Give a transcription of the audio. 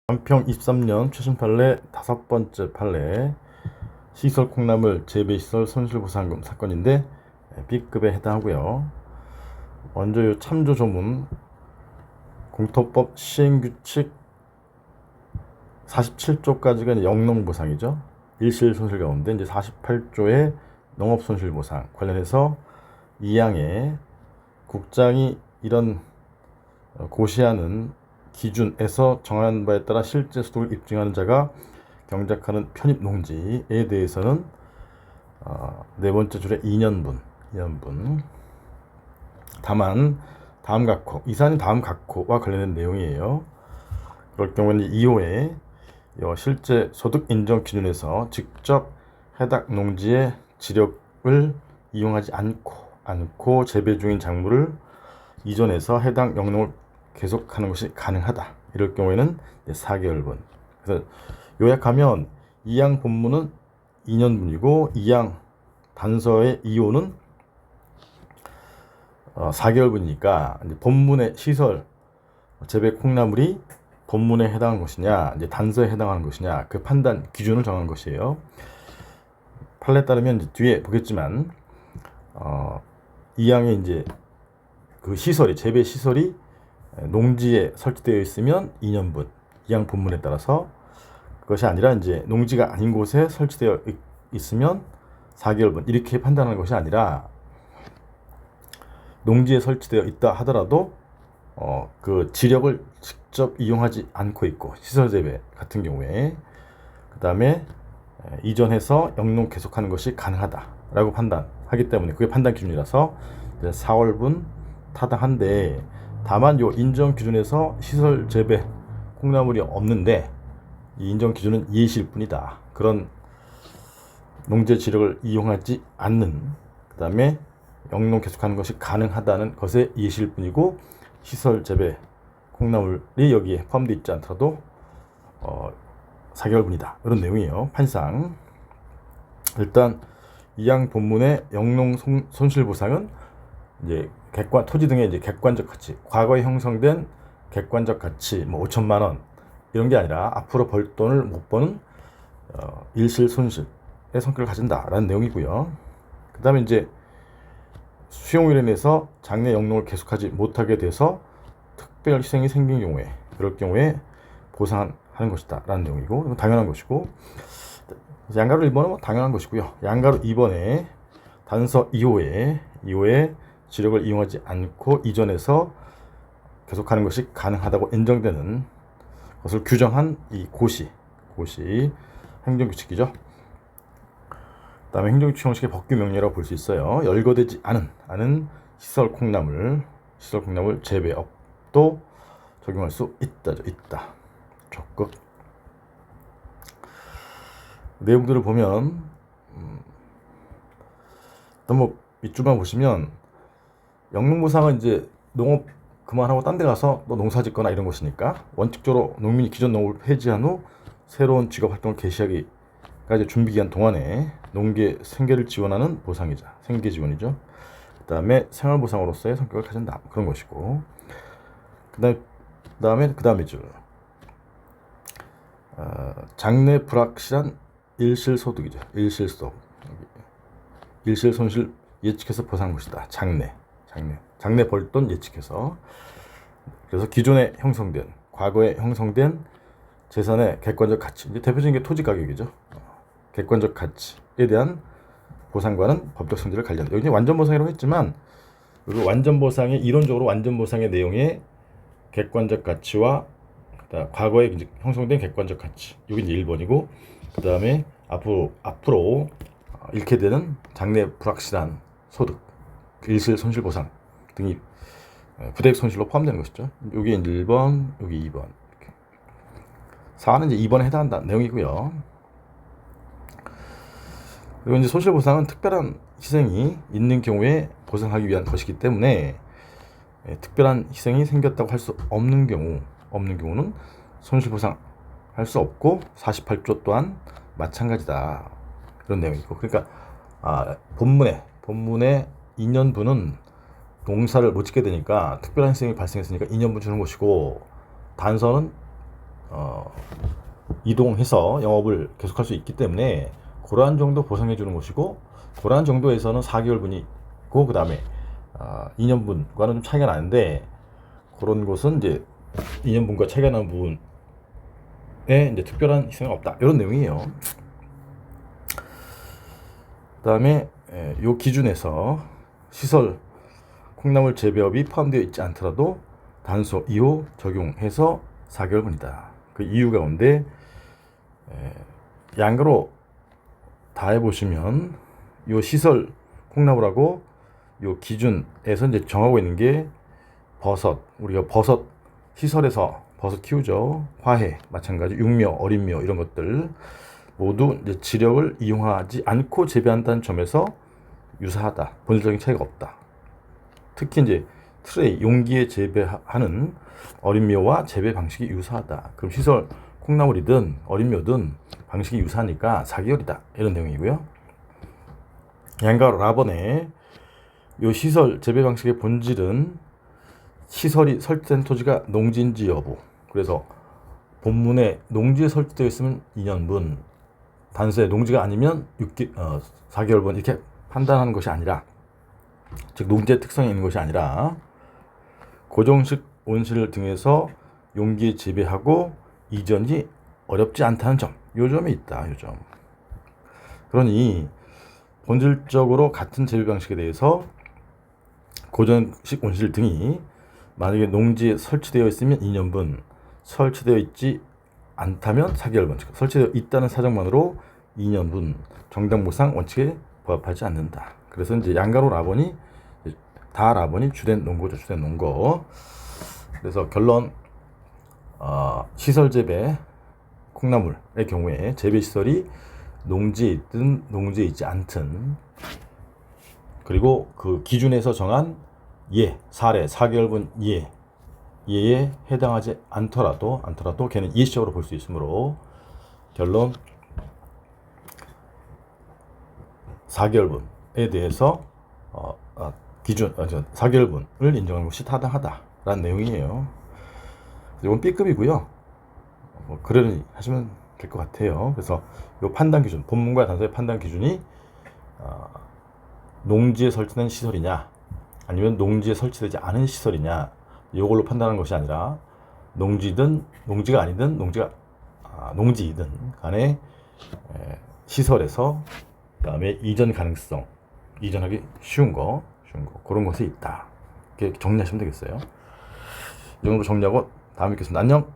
안평 23년 최신 판례 5번째 판례 시설 콩나물 재배시설 손실보상금 사건인데 B급에 해당하고요. 먼저 이 참조 조문 공토법 시행규칙 47조까지가 영농보상이죠. 일실손실 가운데 이제 48조의 농업손실보상 관련해서 2항에 국장이 이런 고시하는 기준에서 정한 바에 따라 실제 소득을 입증하는 자가 경작하는 편입농지에 대해서는 네 번째 줄에 2년분. 다만 다음 각호, 이사는 다음 각호와 관련된 내용이에요. 그럴 경우는 2호에 실제 소득 인정 기준에서 직접 해당 농지의 지력을 이용하지 않고 재배 중인 작물을 이전해서 해당 영농을 계속하는 것이 가능하다. 이럴 경우에는 4개월분. 그래서 요약하면 2항 본문은 2년분이고 2항 단서의 2호는 4개월분이니까 본문의 시설 재배 콩나물이 본문에 해당하는 것이냐, 이제 단서에 해당하는 것이냐, 그 판단 기준을 정한 것이에요. 판례에 따르면 이제 뒤에 보겠지만 2항에 이제 그 시설이 재배 시설이 농지에 설치되어 있으면 2년분, 2항 본문에 따라서 그것이 아니라 이제 농지가 아닌 곳에 설치되어 있으면 4개월분 이렇게 판단하는 것이 아니라 농지에 설치되어 있다 하더라도 그 지력을 직접 이용하지 않고 있고 시설 재배 같은 경우에 그 다음에 이전해서 영농 계속하는 것이 가능하다라고 판단하기 때문에 그게 판단 기준이라서 4월분 타당한데 다만 요 인정 기준에서 시설 재배 콩나물이 없는데 이 인정 기준은 예시일 뿐이다. 그런 농재 지력을 이용하지 않는 그 다음에 영농 계속하는 것이 가능하다는 것의 예시일 뿐이고 시설 재배 콩나물이 여기에 포함되어 있지 않더라도 4개월분이다. 이런 내용이에요. 판상. 일단 2항 본문의 영농 손실보상은 이제 토지 등의 이제 객관적 가치, 과거에 형성된 객관적 가치, 5천만 원 이런 게 아니라 앞으로 벌 돈을 못 버는 일실 손실의 성격을 가진다라는 내용이고요. 그 다음에 이제 수용일에 인해서 장래 영농을 계속하지 못하게 돼서 특별 희생이 생긴 경우에 그럴 경우에 보상하는 것이다 라는 내용이고 이건 당연한 것이고 양가로 1번은 당연한 것이고요. 양가로 2번에 단서 2호에 지력을 이용하지 않고 이전해서 계속하는 것이 가능하다고 인정되는 것을 규정한 이 고시 행정규칙이죠. 그 다음에 행정규칙 형식의 법규 명령이라고 볼 수 있어요. 열거되지 않은 시설 콩나물 재배업도 적용할 수 있다. 적극 내용들을 보면 너무 밑줄만 보시면 영농보상은 이제 농업 그만하고 딴 데 가서 또 농사 짓거나 이런 것이니까 원칙적으로 농민이 기존 농업을 폐지한 후 새로운 직업 활동을 개시하기까지 준비 기간 동안에 농계 생계를 지원하는 보상이자 생계 지원이죠. 그 다음에 생활보상으로서의 성격을 가진다 그런 것이고 그 다음에 줄 장래 불확실한 일실소득이죠. 일실손실 예측해서 보상한 것이다. 장래 벌돈 예측해서. 그래서 기존에 형성된 과거에 형성된 재산의 객관적 가치, 이제 대표적인 게 토지 가격이죠. 객관적 가치에 대한 보상과는 법적 성질을 관리한다. 여기 완전 보상이라고 했지만 완전 보상의 이론적으로 완전 보상의 내용에 객관적 가치와 과거에 이제 형성된 객관적 가치, 여기 이제 1번이고 그 다음에 앞으로 잃게 되는 장래 불확실한 소득, 일실 손실 보상 등이 부대액 손실로 포함되는 것이죠. 여기 이제 1번, 여기 2번. 이렇게. 4는 이제 2번에 해당한다는 내용이고요. 그리고 이제 손실 보상은 특별한 희생이 있는 경우에 보상하기 위한 것이기 때문에 특별한 희생이 생겼다고 할 수 없는 경우는 손실 보상할 수 없고 48조 또한 마찬가지다. 그런 내용이고 그러니까 본문의 2년분은 농사를 못 짓게 되니까 특별한 희생이 발생했으니까 2년분 주는 것이고 단서는 이동해서 영업을 계속할 수 있기 때문에 그러한 정도 보상해 주는 것이고, 그러한 정도에서는 4개월분이 있고, 그 다음에 2년분과는 좀 차이가 나는데, 그런 곳은 이제 2년분과 차이가 나는 부분에 이제 특별한 희생은 없다, 이런 내용이에요. 그 다음에 요 기준에서 시설 콩나물 재배업이 포함되어 있지 않더라도 단서 2호 적용해서 4개월분이다. 그 이유 가운데 양가로 다 해보시면 요 시설 콩나물하고 요 기준에서 이제 정하고 있는 게 버섯, 우리가 버섯 시설에서 버섯 키우죠. 화해 마찬가지, 육묘, 어린묘 이런 것들 모두 이제 지력을 이용하지 않고 재배한다는 점에서 유사하다. 본질적인 차이가 없다. 특히 이제 트레이, 용기에 재배하는 어린묘와 재배 방식이 유사하다. 그럼 시설 콩나물이든 어린묘든 방식이 유사하니까 4개월이다. 이런 내용이고요. 양가 라번의 요 시설 재배 방식의 본질은 시설이 설치된 토지가 농지인지 여부. 그래서 본문에 농지에 설치되어 있으면 2년분, 단서에 농지가 아니면 4개월분 이렇게 판단하는 것이 아니라, 즉 농지의 특성이 있는 것이 아니라 고정식 온실 등에서 용기에 재배하고 이전이 어렵지 않다는 점, 요 점이 있다. 요 점. 그러니 본질적으로 같은 재배 방식에 대해서 고정식 온실 등이 만약에 농지에 설치되어 있으면 2년분, 설치되어 있지 않다면 4개월분, 설치되어 있다는 사정만으로 2년분 정당보상 원칙에 부합하지 않는다. 그래서 이제 양가로 라본이 다 라본이 주된 농고죠. 주된 농고. 그래서 결론, 시설 재배 콩나물의 경우에 재배 시설이 농지에 있든 농지에 있지 않든, 그리고 그 기준에서 정한 사례 4개월분 예에 해당하지 않더라도 걔는 예시적으로 볼 수 있으므로 결론 4개월분에 대해서 기준 4개월분을 인정하는 것이 타당하다라는 내용이에요. 이건 B급이고요. 그러니 하시면 될 것 같아요. 그래서 이 판단 기준, 본문과 단서의 판단 기준이 농지에 설치된 시설이냐 아니면 농지에 설치되지 않은 시설이냐, 이걸로 판단하는 것이 아니라 농지든 농지가 아니든 농지이든 간에 시설에서 그다음에 이전 가능성, 이전하기 쉬운 거 그런 것이 있다. 이렇게 정리하시면 되겠어요. 이 정도 정리하고 다음에 뵙겠습니다. 안녕.